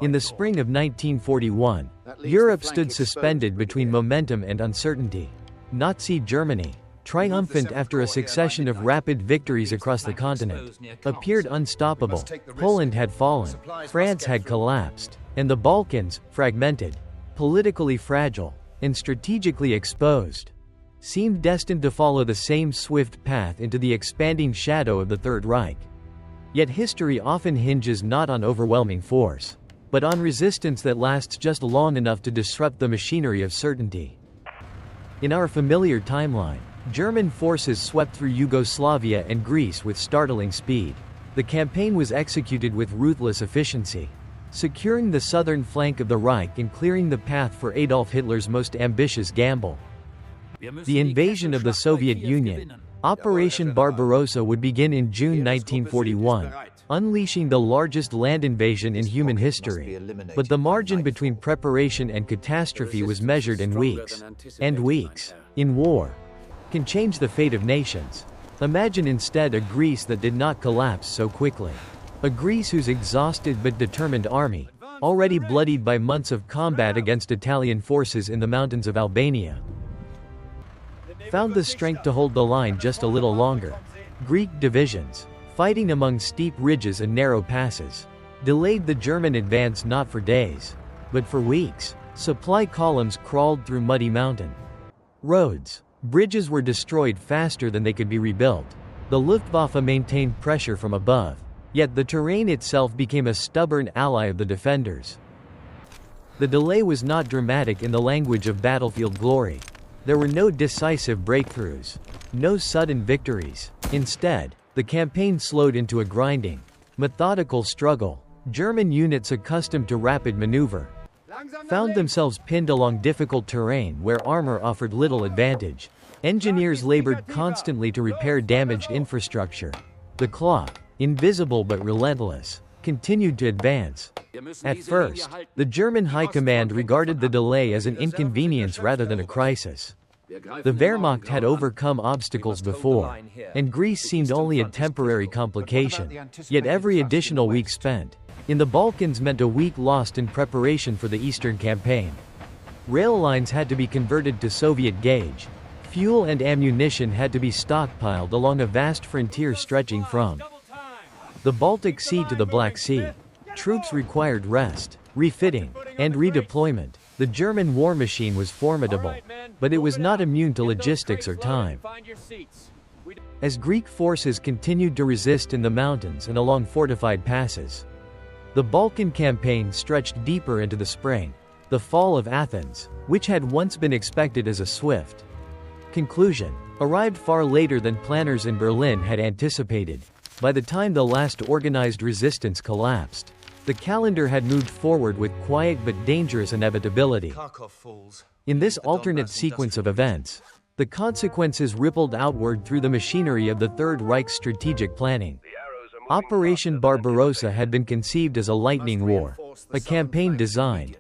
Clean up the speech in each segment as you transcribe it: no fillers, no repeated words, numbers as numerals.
In the spring of 1941, Europe stood suspended between momentum and uncertainty. Nazi Germany, triumphant after a succession of rapid victories across the continent, appeared unstoppable. Poland had fallen, France had collapsed, and the Balkans, fragmented, politically fragile, and strategically exposed, seemed destined to follow the same swift path into the expanding shadow of the Third Reich. Yet history often hinges not on overwhelming force, but on resistance that lasts just long enough to disrupt the machinery of certainty. In our familiar timeline, German forces swept through Yugoslavia and Greece with startling speed. The campaign was executed with ruthless efficiency, securing the southern flank of the Reich and clearing the path for Adolf Hitler's most ambitious gamble. The invasion of the Soviet Union, Operation Barbarossa, would begin in June 1941, unleashing the largest land invasion in human history. But the margin between preparation and catastrophe was measured in weeks. And weeks, in war, can change the fate of nations. Imagine instead a Greece that did not collapse so quickly. A Greece whose exhausted but determined army, already bloodied by months of combat against Italian forces in the mountains of Albania, found the strength to hold the line just a little longer. Greek divisions, fighting among steep ridges and narrow passes, delayed the German advance not for days, but for weeks. Supply columns crawled through muddy mountain roads. Bridges were destroyed faster than they could be rebuilt. The Luftwaffe maintained pressure from above, yet the terrain itself became a stubborn ally of the defenders. The delay was not dramatic in the language of battlefield glory. There were no decisive breakthroughs, no sudden victories. Instead, the campaign slowed into a grinding, methodical struggle. German units accustomed to rapid maneuver found themselves pinned along difficult terrain where armor offered little advantage. Engineers labored constantly to repair damaged infrastructure. The clock, invisible but relentless, continued to advance. At first, the German High Command regarded the delay as an inconvenience rather than a crisis. The Wehrmacht had overcome obstacles before, and Greece seemed only a temporary complication. Yet every additional week spent in the Balkans meant a week lost in preparation for the Eastern Campaign. Rail lines had to be converted to Soviet gauge. Fuel and ammunition had to be stockpiled along a vast frontier stretching from the Baltic Sea to the Black Sea. Troops required rest, refitting, and redeployment. The German war machine was formidable, but it was not immune to logistics or time. As Greek forces continued to resist in the mountains and along fortified passes, the Balkan campaign stretched deeper into the spring. The fall of Athens, which had once been expected as a swift conclusion, arrived far later than planners in Berlin had anticipated. By the time the last organized resistance collapsed, the calendar had moved forward with quiet but dangerous inevitability. In this alternate sequence of events, the consequences rippled outward through the machinery of the Third Reich's strategic planning. Operation Barbarossa had been conceived as a lightning war, a campaign designed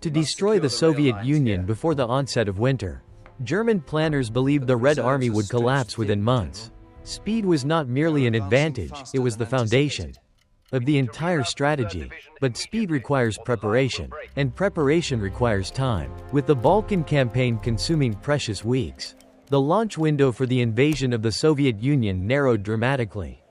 to destroy the Soviet Union before the onset of winter. German planners believed the Red Army would collapse within months. Speed was not merely an advantage, it was the foundation of the entire strategy. But speed requires preparation, and preparation requires time. With the Balkan campaign consuming precious weeks, the launch window for the invasion of the Soviet Union narrowed dramatically.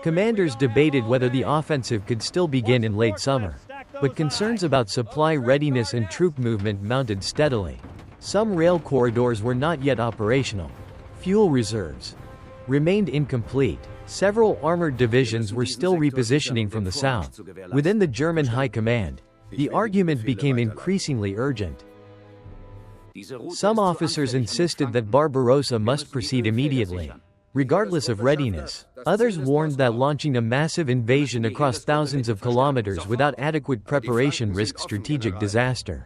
Commanders debated whether the offensive could still begin in late summer, but concerns about supply readiness and troop movement mounted steadily. Some rail corridors were not yet operational. Fuel reserves remained incomplete. Several armored divisions were still repositioning from the south. Within the German High Command, the argument became increasingly urgent. Some officers insisted that Barbarossa must proceed immediately, regardless of readiness. Others warned that launching a massive invasion across thousands of kilometers without adequate preparation risked strategic disaster.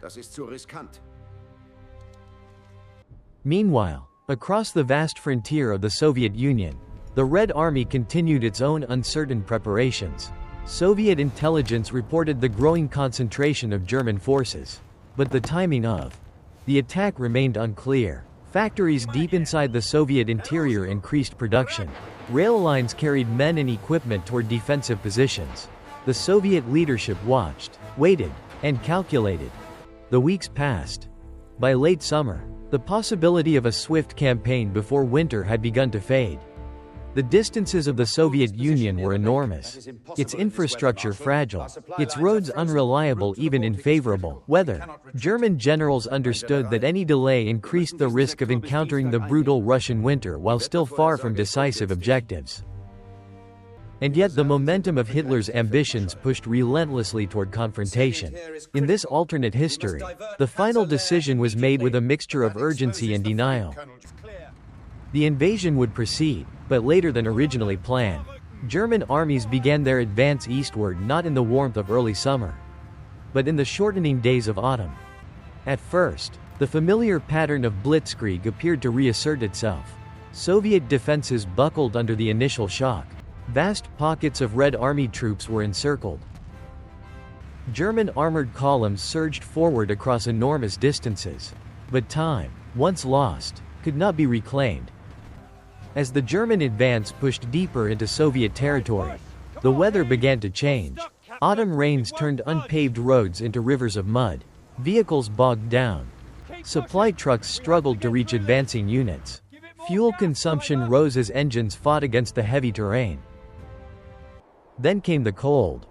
Meanwhile, across the vast frontier of the Soviet Union, the Red Army continued its own uncertain preparations. Soviet intelligence reported the growing concentration of German forces, but the timing of the attack remained unclear. Factories deep inside the Soviet interior increased production. Rail lines carried men and equipment toward defensive positions. The Soviet leadership watched, waited, and calculated. The weeks passed. By late summer, the possibility of a swift campaign before winter had begun to fade. The distances of the Soviet Union were enormous, its infrastructure fragile, its roads unreliable even in favorable weather. German generals understood that any delay increased the risk of encountering the brutal Russian winter while still far from decisive objectives. And yet the momentum of Hitler's ambitions pushed relentlessly toward confrontation. In this alternate history, the final decision was made with a mixture of urgency and denial. The invasion would proceed, but later than originally planned. German armies began their advance eastward not in the warmth of early summer, but in the shortening days of autumn. At first, the familiar pattern of blitzkrieg appeared to reassert itself. Soviet defenses buckled under the initial shock. Vast pockets of Red Army troops were encircled. German armored columns surged forward across enormous distances. But time, once lost, could not be reclaimed. As the German advance pushed deeper into Soviet territory, the weather began to change. Autumn rains turned unpaved roads into rivers of mud. Vehicles bogged down. Supply trucks struggled to reach advancing units. Fuel consumption rose as engines fought against the heavy terrain. Then came the cold.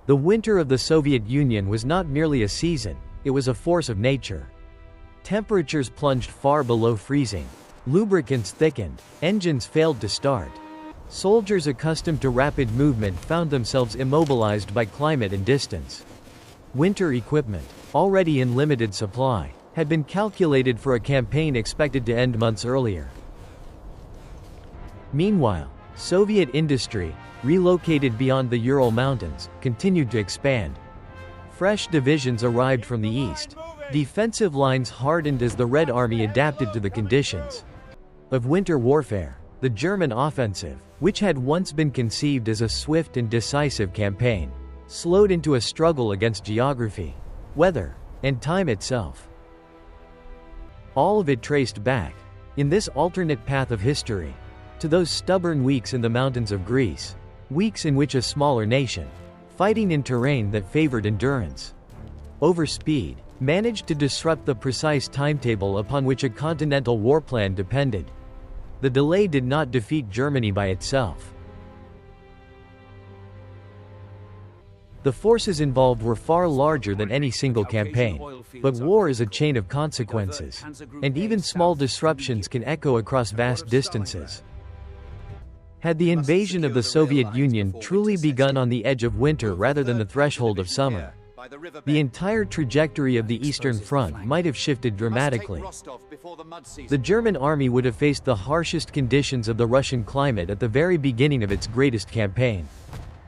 The winter of the Soviet Union was not merely a season, it was a force of nature. Temperatures plunged far below freezing. Lubricants thickened. Engines failed to start. Soldiers accustomed to rapid movement found themselves immobilized by climate and distance. Winter equipment, already in limited supply, had been calculated for a campaign expected to end months earlier. Meanwhile, Soviet industry, relocated beyond the Ural Mountains, continued to expand. Fresh divisions arrived from the east. Defensive lines hardened as the Red Army adapted to the conditions of winter warfare. The German offensive, which had once been conceived as a swift and decisive campaign, slowed into a struggle against geography, weather, and time itself. All of it traced back, in this alternate path of history, to those stubborn weeks in the mountains of Greece, weeks in which a smaller nation, fighting in terrain that favored endurance over speed, managed to disrupt the precise timetable upon which a continental war plan depended. The delay did not defeat Germany by itself. The forces involved were far larger than any single campaign. But war is a chain of consequences, and even small disruptions can echo across vast distances. Had the invasion of the Soviet Union truly begun on the edge of winter rather than the threshold of summer, the entire trajectory of the Eastern Front might have shifted dramatically. The German army would have faced the harshest conditions of the Russian climate at the very beginning of its greatest campaign,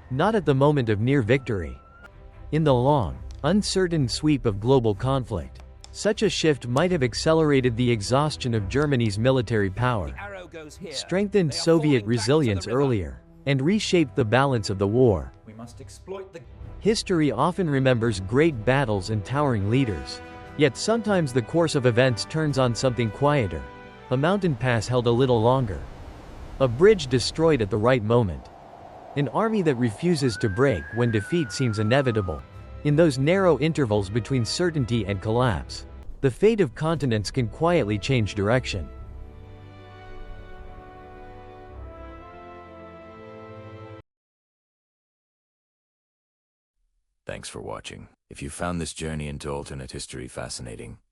not at the moment of near victory. In the long, uncertain sweep of global conflict, such a shift might have accelerated the exhaustion of Germany's military power, strengthened Soviet resilience earlier, and reshaped the balance of the war. History often remembers great battles and towering leaders. Yet sometimes the course of events turns on something quieter. A mountain pass held a little longer. A bridge destroyed at the right moment. An army that refuses to break when defeat seems inevitable. In those narrow intervals between certainty and collapse, the fate of continents can quietly change direction. Thanks for watching. If you found this journey into alternate history fascinating,